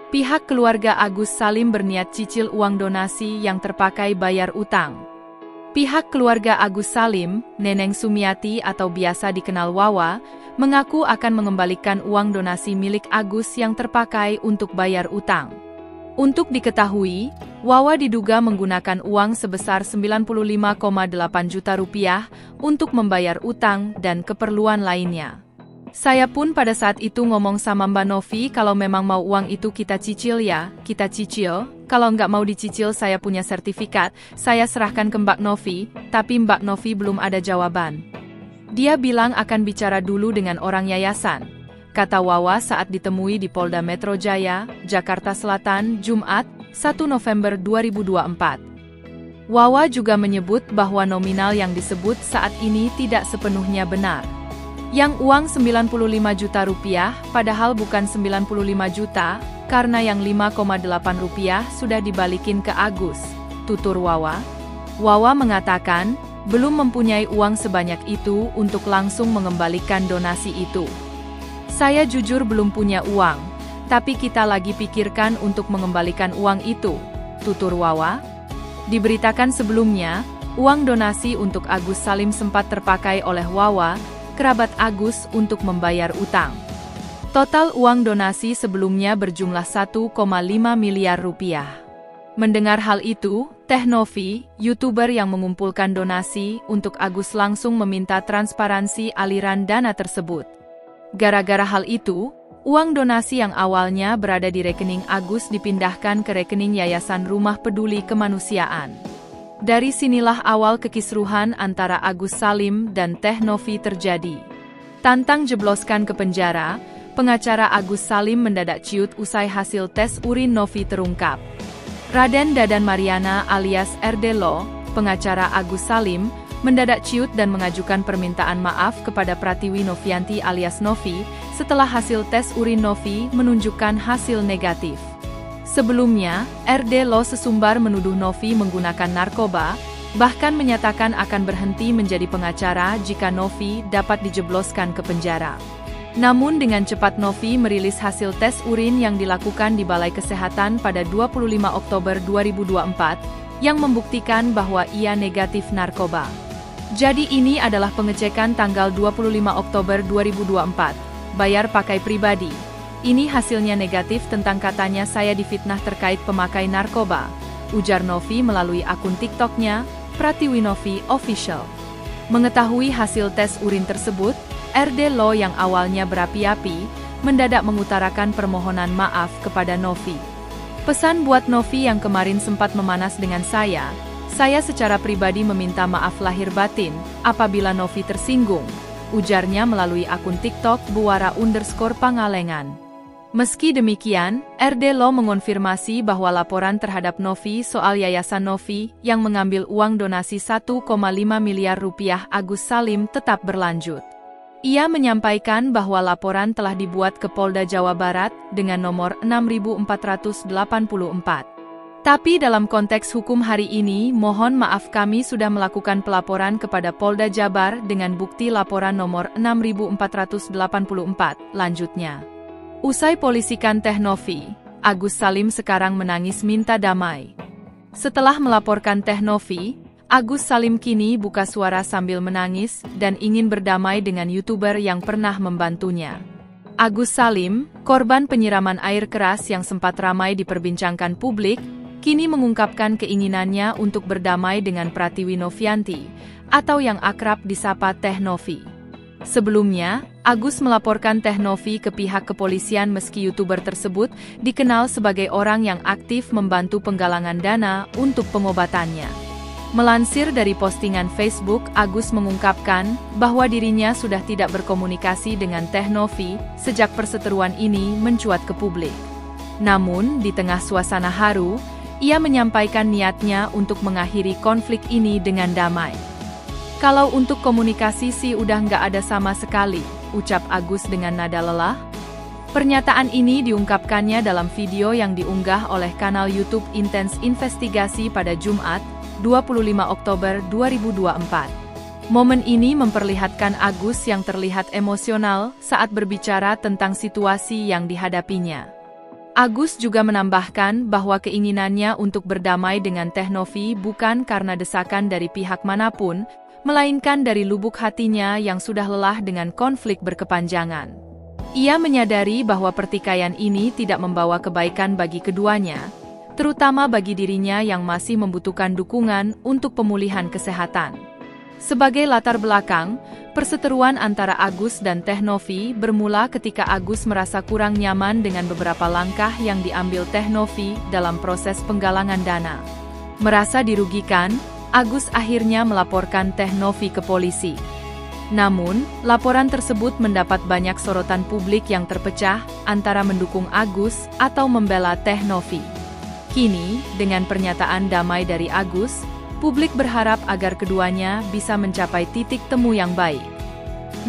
Pihak keluarga Agus Salim berniat cicil uang donasi yang terpakai bayar utang. Pihak keluarga Agus Salim, Neneng Sumiati atau biasa dikenal Wawa, mengaku akan mengembalikan uang donasi milik Agus yang terpakai untuk bayar utang. Untuk diketahui, Wawa diduga menggunakan uang sebesar 95,8 juta rupiah untuk membayar utang dan keperluan lainnya. Saya pun pada saat itu ngomong sama Mbak Novi kalau memang mau uang itu kita cicil ya, kita cicil. Kalau nggak mau dicicil saya punya sertifikat, saya serahkan ke Mbak Novi, tapi Mbak Novi belum ada jawaban. Dia bilang akan bicara dulu dengan orang yayasan, kata Wawa saat ditemui di Polda Metro Jaya, Jakarta Selatan, Jumat, 1 November 2024. Wawa juga menyebut bahwa nominal yang disebut saat ini tidak sepenuhnya benar. Yang uang 95 juta rupiah, padahal bukan 95 juta, karena yang 5,8 rupiah sudah dibalikin ke Agus, tutur Wawa. Wawa mengatakan, belum mempunyai uang sebanyak itu untuk langsung mengembalikan donasi itu. Saya jujur belum punya uang, tapi kita lagi pikirkan untuk mengembalikan uang itu, tutur Wawa. Diberitakan sebelumnya, uang donasi untuk Agus Salim sempat terpakai oleh Wawa, kerabat Agus untuk membayar utang. Total uang donasi sebelumnya berjumlah 1,5 miliar rupiah. Mendengar hal itu, Teh Novi, YouTuber yang mengumpulkan donasi untuk Agus langsung meminta transparansi aliran dana tersebut. Gara-gara hal itu, uang donasi yang awalnya berada di rekening Agus dipindahkan ke rekening Yayasan Rumah Peduli Kemanusiaan. Dari sinilah awal kekisruhan antara Agus Salim dan Teh Novi terjadi. Tantang jebloskan ke penjara, pengacara Agus Salim mendadak ciut usai hasil tes urin Novi terungkap. Raden Dadan Mariana alias RD Lo, pengacara Agus Salim, mendadak ciut dan mengajukan permintaan maaf kepada Pratiwi Novianti alias Novi, setelah hasil tes urin Novi menunjukkan hasil negatif. Sebelumnya, RD Lo sesumbar menuduh Novi menggunakan narkoba, bahkan menyatakan akan berhenti menjadi pengacara jika Novi dapat dijebloskan ke penjara. Namun dengan cepat Novi merilis hasil tes urin yang dilakukan di Balai Kesehatan pada 25 Oktober 2024, yang membuktikan bahwa ia negatif narkoba. Jadi ini adalah pengecekan tanggal 25 Oktober 2024, bayar pakai pribadi. Ini hasilnya negatif tentang katanya saya difitnah terkait pemakai narkoba, ujar Novi melalui akun TikTok-nya, Pratiwi Novi Official. Mengetahui hasil tes urin tersebut, RD Lo yang awalnya berapi-api, mendadak mengutarakan permohonan maaf kepada Novi. Pesan buat Novi yang kemarin sempat memanas dengan saya secara pribadi meminta maaf lahir batin, apabila Novi tersinggung, ujarnya melalui akun TikTok Buara_Pangalengan. Meski demikian, RD Lo mengonfirmasi bahwa laporan terhadap Novi soal Yayasan Novi yang mengambil uang donasi 1,5 miliar rupiah Agus Salim tetap berlanjut. Ia menyampaikan bahwa laporan telah dibuat ke Polda Jawa Barat dengan nomor 6484. Tapi dalam konteks hukum hari ini, mohon maaf kami sudah melakukan pelaporan kepada Polda Jabar dengan bukti laporan nomor 6484, lanjutnya. Usai polisikan Teh Novi, Agus Salim sekarang menangis minta damai. Setelah melaporkan Teh Novi, Agus Salim kini buka suara sambil menangis dan ingin berdamai dengan YouTuber yang pernah membantunya. Agus Salim, korban penyiraman air keras yang sempat ramai diperbincangkan publik, kini mengungkapkan keinginannya untuk berdamai dengan Pratiwi Novianti, atau yang akrab disapa Teh Novi. Sebelumnya, Agus melaporkan Teh Novi ke pihak kepolisian meski YouTuber tersebut dikenal sebagai orang yang aktif membantu penggalangan dana untuk pengobatannya. Melansir dari postingan Facebook, Agus mengungkapkan bahwa dirinya sudah tidak berkomunikasi dengan Teh Novi sejak perseteruan ini mencuat ke publik. Namun, di tengah suasana haru, ia menyampaikan niatnya untuk mengakhiri konflik ini dengan damai. Kalau untuk komunikasi sih udah nggak ada sama sekali, ucap Agus dengan nada lelah. Pernyataan ini diungkapkannya dalam video yang diunggah oleh kanal YouTube Intens Investigasi pada Jumat, 25 Oktober 2024. Momen ini memperlihatkan Agus yang terlihat emosional saat berbicara tentang situasi yang dihadapinya. Agus juga menambahkan bahwa keinginannya untuk berdamai dengan Teh Novi bukan karena desakan dari pihak manapun, melainkan dari lubuk hatinya yang sudah lelah dengan konflik berkepanjangan. Ia menyadari bahwa pertikaian ini tidak membawa kebaikan bagi keduanya, terutama bagi dirinya yang masih membutuhkan dukungan untuk pemulihan kesehatan. Sebagai latar belakang, perseteruan antara Agus dan Teh Novi bermula ketika Agus merasa kurang nyaman dengan beberapa langkah yang diambil Teh Novi dalam proses penggalangan dana. Merasa dirugikan, Agus akhirnya melaporkan Teh Novi ke polisi. Namun, laporan tersebut mendapat banyak sorotan publik yang terpecah antara mendukung Agus atau membela Teh Novi. Kini, dengan pernyataan damai dari Agus, publik berharap agar keduanya bisa mencapai titik temu yang baik.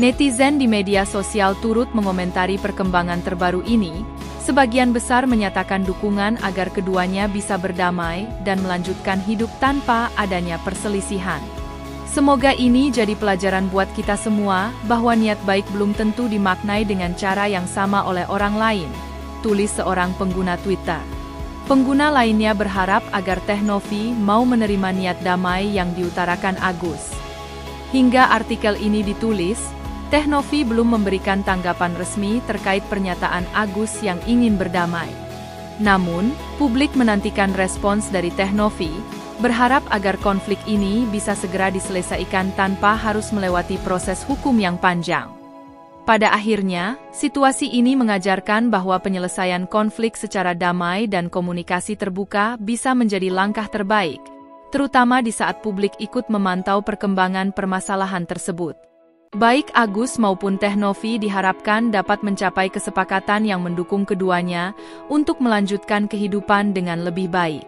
Netizen di media sosial turut mengomentari perkembangan terbaru ini, sebagian besar menyatakan dukungan agar keduanya bisa berdamai dan melanjutkan hidup tanpa adanya perselisihan. Semoga ini jadi pelajaran buat kita semua, bahwa niat baik belum tentu dimaknai dengan cara yang sama oleh orang lain, tulis seorang pengguna Twitter. Pengguna lainnya berharap agar Teh Novi mau menerima niat damai yang diutarakan Agus. Hingga artikel ini ditulis, Teh Novi belum memberikan tanggapan resmi terkait pernyataan Agus yang ingin berdamai. Namun, publik menantikan respons dari Teh Novi, berharap agar konflik ini bisa segera diselesaikan tanpa harus melewati proses hukum yang panjang. Pada akhirnya, situasi ini mengajarkan bahwa penyelesaian konflik secara damai dan komunikasi terbuka bisa menjadi langkah terbaik, terutama di saat publik ikut memantau perkembangan permasalahan tersebut. Baik Agus maupun Teh Novi diharapkan dapat mencapai kesepakatan yang mendukung keduanya untuk melanjutkan kehidupan dengan lebih baik.